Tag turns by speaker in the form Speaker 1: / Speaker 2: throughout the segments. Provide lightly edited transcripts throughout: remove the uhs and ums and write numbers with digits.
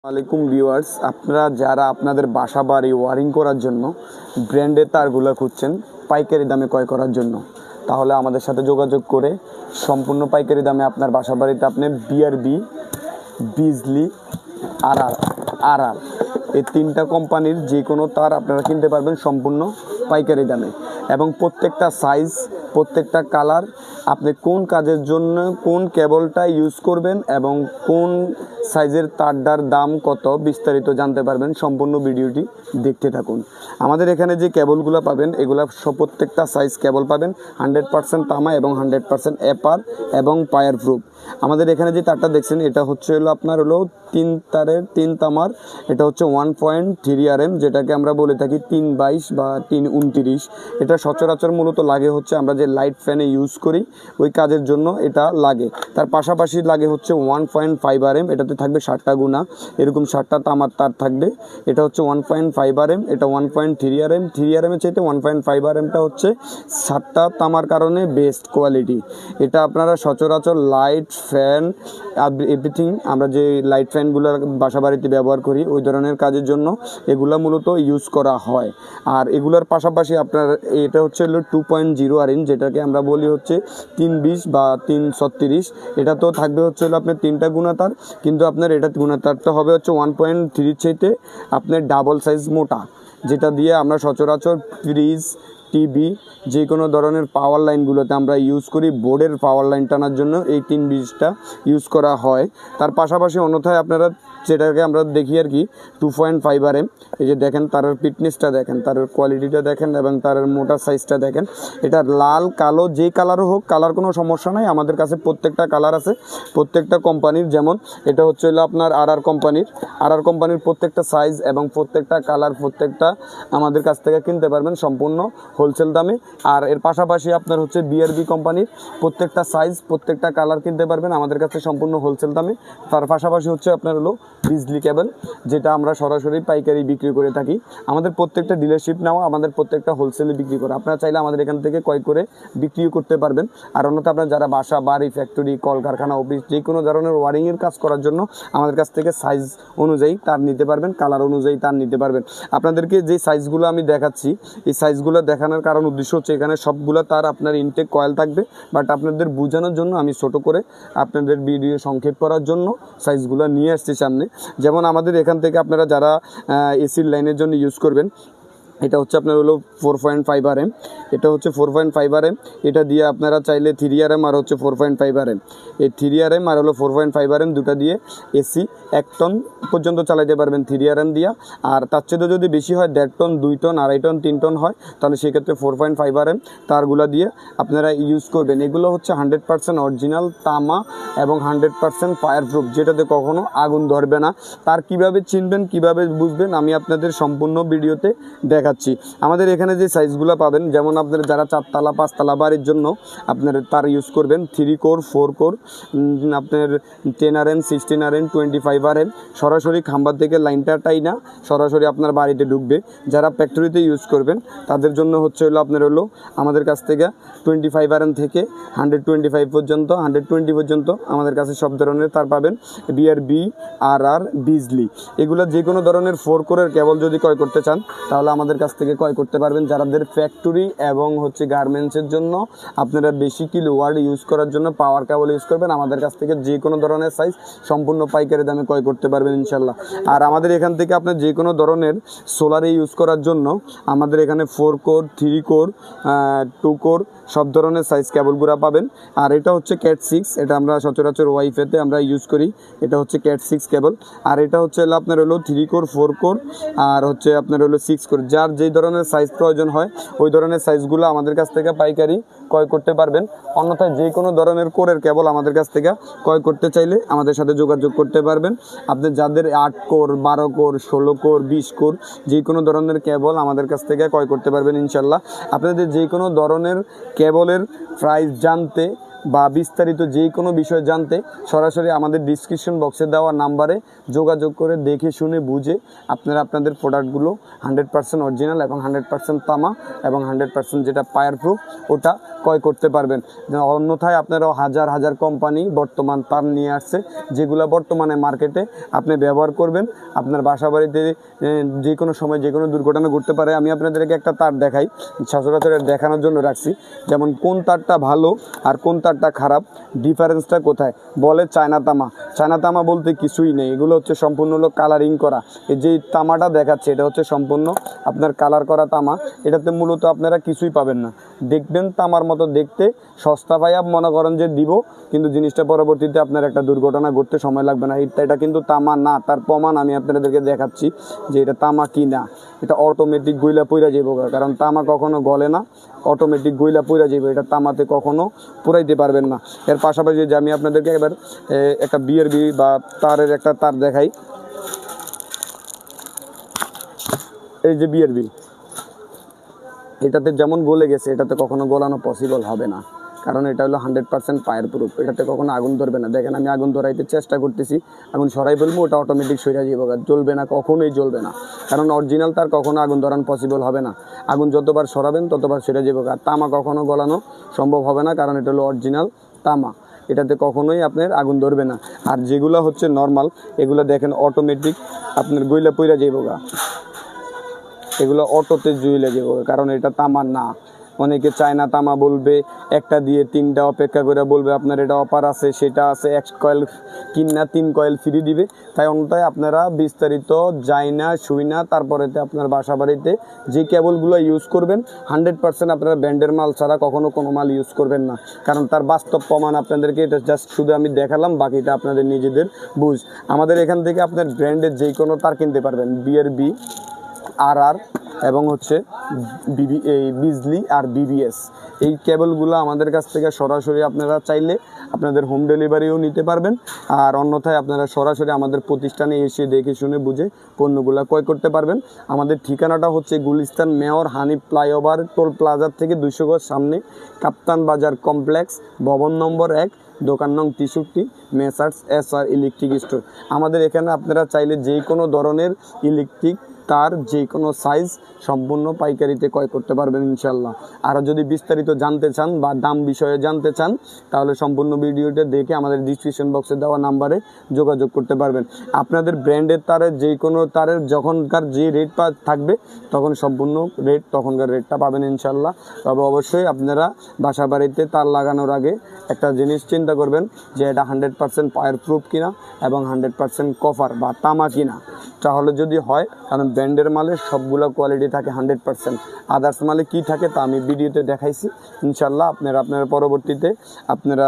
Speaker 1: আলাইকুম ভিউয়ার্স, আপনারা যারা আপনাদের বাসা বাড়ি ওয়ারিং করার জন্য ব্র্যান্ডের তারগুলো খুঁজছেন পাইকারি দামে ক্রয় করার জন্য, তাহলে আমাদের সাথে যোগাযোগ করে সম্পূর্ণ পাইকারি দামে আপনার বাসা বাড়িতে আপনি বিআরবি, বিজলি, আরআর আরআর এই তিনটা কোম্পানির যে কোনো তার আপনারা কিনতে পারবেন সম্পূর্ণ পাইকারি দামে। এবং প্রত্যেকটা সাইজ, প্রত্যেকটা কালার, আপনি কোন কাজের জন্য কোন কেবলটা ইউজ করবেন এবং কোন সাইজের তারটার দাম কত বিস্তারিত জানতে পারবেন। সম্পূর্ণ ভিডিওটি দেখতে থাকুন। আমাদের এখানে যে কেবলগুলো পাবেন এগুলো প্রত্যেকটা সাইজ কেবল পাবেন 100% তামা এবং 100% এপার এবং পায়ার প্রুফ। আমাদের এখানে যে তারটা দেখছেন এটা হচ্ছে আপনার 3 তারের 3 তামার, এটা হচ্ছে 1.3 RM, যেটাকে আমরা বলে থাকি 322 বা 329। এটা সচরাচর মূলত লাগে হচ্ছে আমরা যে লাইট ফ্যানে ইউজ করি ওই কাজের জন্য এটা লাগে। তার পাশাপাশি লাগে হচ্ছে 1.5 RM, এটাতে থাকবে 60টা গুণা, এরকম 60টা তামার তার থাকবে। এটা হচ্ছে 1.5 RM, এটা 1.3 RM। 3 RM এর চাইতে 1.5 RMটা হচ্ছে 60টা তামার কারণে বেস্ট কোয়ালিটি। এটা আপনারা সচরাচর লাইট ফ্যান এভরিথিং, আমরা যে লাইট ফ্যানগুলো বাসা বাড়িতে ব্যবহার করি ওই ধরনের কাজের জন্য এগুলো মূলত ইউজ করা হয়। আর এগুলোর পাশাপাশি আপনার এটা হচ্ছে 2.0 RM, যেটাকে আমরা বলি হচ্ছে 320 বা 336। এটা তো থাকবে হচ্ছে আপনার 3টা গুণাতার, কিন্তু আপনার এটা গুণাতারটা হবে হচ্ছে 1.3 চাইতে আপনার ডাবল সাইজ মোটা, যেটা দিয়ে আমরা সচরাচর ফ্রিজ, টিভি, যে কোনো ধরনের পাওয়ার লাইনগুলোতে আমরা ইউজ করি। বোর্ডের পাওয়ার লাইন টানার জন্য এই 320টা ইউজ করা হয়। তার পাশাপাশি অন্যথায় আপনারা যেটাকে আমরা দেখি আর কি 2.5 RM। এই যে দেখেন তারের ফিটনেসটা দেখেন, তারের কোয়ালিটিটা দেখেন এবং তারের মোটার সাইজটা দেখেন। এটা লাল কালো যে কালারও হোক, কালার কোনো সমস্যা নাই, আমাদের কাছে প্রত্যেকটা কালার আছে প্রত্যেকটা কোম্পানির। যেমন এটা হচ্ছে আপনার আরআর কোম্পানির প্রত্যেকটা সাইজ এবং প্রত্যেকটা কালার প্রত্যেকটা আমাদের কাছ থেকে কিনতে পারবেন সম্পূর্ণ হোলসেল দামে। আর এর পাশাপাশি আপনার হচ্ছে বিআরবি কোম্পানির প্রত্যেকটা সাইজ প্রত্যেকটা কালার কিনতে পারবেন আমাদের কাছে সম্পূর্ণ হোলসেল দামে। তার পাশাপাশি হচ্ছে আপনার বিজলি কেবল, যেটা আমরা সরাসরি পাইকারি বিক্রি করে থাকি। আমাদের প্রত্যেকটা ডিলারশিপ নেওয়া, আমাদের প্রত্যেকটা হোলসেলে বিক্রি করা। আপনারা চাইলে আমাদের এখান থেকে ক্রয় করে বিক্রিও করতে পারবেন। আর অন্যথা আপনার যারা বাসা বাড়ি ফ্যাক্টরি কলকারখানা অফিস যে কোনো ধরনের ওয়ারিংয়ের কাজ করার জন্য আমাদের কাছ থেকে সাইজ অনুযায়ী তার নিতে পারবেন, কালার অনুযায়ী তার নিতে পারবেন। আপনাদেরকে যে সাইজগুলো আমি দেখাচ্ছি এই সাইজগুলো দেখানোর কারণ উদ্দেশ্য হচ্ছে এখানে সবগুলো তার আপনার ইনটেক কয়েল থাকবে, বাট আপনাদের বোঝানোর জন্য আমি ছোট করে আপনাদের ভিডিও সংক্ষেপ করার জন্য সাইজগুলো নিয়ে আসছি সামনে। যেমন আমাদের এখান থেকে আপনারা যারা এসির লাইনের জন্য ইউজ করবেন, এটা হচ্ছে আপনার 4.5 RM, এটা হচ্ছে 4.5 RM। এটা দিয়ে আপনারা চাইলে 3 RM আর হচ্ছে 4.5 RM, এই 3 RM আর 4.5 RM দুটা দিয়ে এসি 1 টন পর্যন্ত চালাতে পারবেন 3 RM দিয়া। আর তার চেয়ে যদি বেশি হয় 1.5 টন 2 টন 2.5 টন 3 টন হয়, তাহলে সেক্ষেত্রে 4.5 RM তারগুলো দিয়ে আপনারা ইউজ করবেন। এগুলো হচ্ছে 100% অরিজিনাল তামা এবং 100% ফায়ার প্রুফ, যেটাতে কখনো আগুন ধরবে না। তার কিভাবে চিনবেন, কিভাবে বুঝবেন, আমি আপনাদের সম্পূর্ণ ভিডিওতে দেখাচ্ছি। আমাদের এখানে যে সাইজগুলো পাবেন, যেমন আপনার যারা 4 তালা 5 তালা বাড়ির জন্য আপনার তার ইউজ করবেন 3 কোর 4 কোর, আপনার 10 RM 16 RM 25 RM, সরাসরি খাম্বার থেকে লাইনটা টাইনা সরাসরি আপনার বাড়িতে ঢুকবে। যারা ফ্যাক্টরিতে ইউজ করবেন তাদের জন্য হচ্ছে আপনার আমাদের কাছ থেকে 25 RM থেকে 125 পর্যন্ত 120 পর্যন্ত আমাদের কাছে সব ধরনের তার পাবেন। বিআরবি, আরআর, বিজলি, এগুলো যে কোনো ধরনের 4 কোরের কেবল যদি ক্রয় করতে চান তাহলে আমাদের কাছ থেকে ক্রয় করতে পারবেন। যাদের ফ্যাক্টরি এবং হচ্ছে গার্মেন্টসের জন্য আপনারা বেশি কিলো ওয়ার্ড ইউজ করার জন্য পাওয়ার কেবল ইউজ করবেন, আমাদের কাছ থেকে যে কোনো ধরনের সাইজ সম্পূর্ণ পাইকারি দামে ক্রয় করতে পারবেন ইনশাল্লাহ। আর আমাদের এখান থেকে আপনার যে কোনো ধরনের সোলারে ইউজ করার জন্য আমাদের এখানে 4 কোর 3 কোর 2 কোর সব ধরনের সাইজ কেবলগুলো পাবেন। আর এটা হচ্ছে ক্যাট 6, এটা আমরা সচরাচর ওয়াইফাইতে আমরা ইউজ করি। এটা হচ্ছে ক্যাট 6 কেবল। আর এটা হচ্ছে আপনার 3 কোর 4 কোর আর হচ্ছে আপনার 6 কোর। যার যেই ধরনের সাইজ প্রয়োজন হয় ওই ধরনের সাইজগুলো আমাদের কাছ থেকে পাইকারি ক্রয় করতে পারবেন। অন্যথায় যে কোনো ধরনের কোরের কেবল আমাদের কাছ থেকে ক্রয় করতে চাইলে আমাদের সাথে যোগাযোগ করতে পারবেন। আপনি যাদের 8 কোর 12 কোর 16 কোর 20 কোর যে কোনো ধরনের কেবল আমাদের কাছ থেকে ক্রয় করতে পারবেন ইনশাল্লাহ। আপনাদের যে কোনো ধরনের কেবলের প্রাইস জানতে বা বিস্তারিত যে কোনো বিষয় জানতে সরাসরি আমাদের ডিসক্রিপশন বক্সে দেওয়া নাম্বারে যোগাযোগ করে দেখে শুনে বুঝে আপনারা আপনাদের প্রোডাক্টগুলো 100% অরিজিনাল এবং 100% তামা এবং 100% যেটা ফায়ার প্রুফ ওটা ক্রয় করতে পারবেন। অন্যথায় আপনারাও হাজার হাজার কোম্পানি বর্তমান তার নিয়ে আসছে, যেগুলো বর্তমানে মার্কেটে আপনি ব্যবহার করবেন, আপনার বাসা বাড়িতে যে কোনো সময় যে কোনো দুর্ঘটনা ঘটতে পারে। আমি আপনাদেরকে একটা তার দেখাই, সচরাচর দেখানোর জন্য রাখছি, যেমন কোন তারটা ভালো আর কোন তারটা খারাপ, ডিফারেন্সটা কোথায়। বলে চায়না তামা, চায়না তামা বলতে কিছুই নেই, এগুলো হচ্ছে সম্পূর্ণ হলো কালারিং করা। এই যে তামাটা দেখাচ্ছে এটা হচ্ছে সম্পূর্ণ আপনার কালার করা তামা, এটাতে মূলত আপনারা কিছুই পাবেন না। দেখবেন তামার মতো দেখতে, সস্তা পাইয়া মনে করেন যে দিব, কিন্তু জিনিসটা পরবর্তীতে আপনার একটা দুর্ঘটনা ঘটতে সময় লাগবে না। এটা কিন্তু তামা না, তার প্রমাণ আমি আপনাদেরকে দেখাচ্ছি যে এটা তামা কি না। এটা অটোমেটিক গইলা পইরা যাইব, কারণ তামা কখনো গলে না, অটোমেটিক গইলা পইরা যাইব, এটা তামাতে কখনো পুরাইতে পারবেন না। এর পাশাপাশি যে আমি আপনাদেরকে এবার একটা বিআরবি বা তারের একটা তার দেখাই, এই যে বিআরবি, এটাতে যেমন গলে গেছে এটাতে কখনো গলানো পসিবল হবে না, কারণ এটা হলো 100% ফায়ার প্রুফ, এটাতে কখনো আগুন ধরবে না। দেখেন আমি আগুন ধরাইতে চেষ্টা করতেছি, আগুন সরাই ফেলবো, ওটা অটোমেটিক সরে যাবো, জ্বলবে না, কখনোই জ্বলবে না, কারণ অরিজিনাল তার কখনো আগুন ধরানো পসিবল হবে না। আগুন যতবার সরাবেন ততবার সরে যাবো। আর তামা কখনো গলানো সম্ভব হবে না, কারণ এটা হলো অরিজিনাল তামা, এটাতে কখনোই আপনার আগুন ধরবে না। আর যেগুলো হচ্ছে নর্মাল, এগুলো দেখেন অটোমেটিক আপনার গইলা পইরা যাইবো, এগুলো অটোতে জুইলে যাবো, কারণ এটা তামা না। অনেকে চায়না তামা বলবে, একটা দিয়ে তিনটা অপেক্ষা করে বলবে আপনার এটা অফার আছে, সেটা আছে, 1 কয়েল কিনা 3 কয়েল ফ্রি দিবে। তাই অন্যথায় আপনারা বিস্তারিত যাই না শুই না, তারপরেতে আপনার বাসা বাড়িতে যে কেবলগুলো ইউজ করবেন 100% আপনারা ব্র্যান্ডের মাল ছাড়া কখনো কোনো মাল ইউজ করবেন না, কারণ তার বাস্তব প্রমাণ আপনাদেরকে, এটা জাস্ট শুধু আমি দেখালাম, বাকিটা আপনাদের নিজেদের বুঝ। আমাদের এখান থেকে আপনার ব্র্যান্ডের যে কোনো তার কিনতে পারবেন, বিআরবি, আর এবং হচ্ছে এই বিজলি আর বিবিএস, এই কেবলগুলো আমাদের কাছ থেকে সরাসরি আপনারা চাইলে আপনাদের হোম ডেলিভারিও নিতে পারবেন। আর অন্যথায় আপনারা সরাসরি আমাদের প্রতিষ্ঠানে এসে দেখে শুনে বুঝে পণ্যগুলো ক্রয় করতে পারবেন। আমাদের ঠিকানাটা হচ্ছে Gulistan mayor Hanif flyover toll প্লাজার থেকে 200 গজ সামনে, কাপ্তান বাজার কমপ্লেক্স, ভবন নম্বর 1, দোকান নং 63, মেসার্স SR ইলেকট্রিক স্টোর। আমাদের এখানে আপনারা চাইলে যে কোনো ধরনের ইলেকট্রিক তার যে কোনো সাইজ সম্পূর্ণ পাইকারিতে ক্রয় করতে পারবেন ইনশাল্লাহ। আর যদি বিস্তারিত জানতে চান বা দাম বিষয়ে জানতে চান, তাহলে সম্পূর্ণ ভিডিওটা দেখে আমাদের ডিসক্রিপশন বক্সে দেওয়া নাম্বারে যোগাযোগ করতে পারবেন। আপনাদের ব্র্যান্ডের তারের যে কোনো তারের যখনকার যে রেট থাকবে তখন সম্পূর্ণ রেট তখনকার রেটটা পাবেন ইনশাল্লাহ। তবে অবশ্যই আপনারা বাসা বাড়িতে তার লাগানোর আগে একটা জিনিস চিন্তা করবেন যে এটা 100% ফায়ার প্রুফ কিনা এবং 100% কপার বা তামা কিনা। তাহলে যদি হয়, কারণ ব্র্যান্ডের মালে সবগুলো কোয়ালিটি থাকে 100%, আদার্স মালে কি থাকে তা আমি ভিডিওতে দেখাইছি। ইনশাল্লাহ আপনারা পরবর্তীতে আপনারা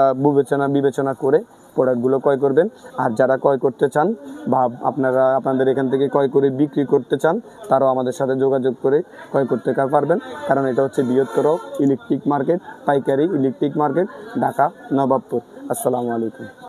Speaker 1: বিবেচনা করে প্রোডাক্টগুলো ক্রয় করবেন। আর যারা ক্রয় করতে চান বা আপনারা আপনাদের এখান থেকে ক্রয় করে বিক্রি করতে চান, তারাও আমাদের সাথে যোগাযোগ করে ক্রয় করতে পারবেন, কারণ এটা হচ্ছে বৃহত্তর ইলেকট্রিক মার্কেট, পাইকারি ইলেকট্রিক মার্কেট, ঢাকা নবাবপুর। আসসালামু আলাইকুম।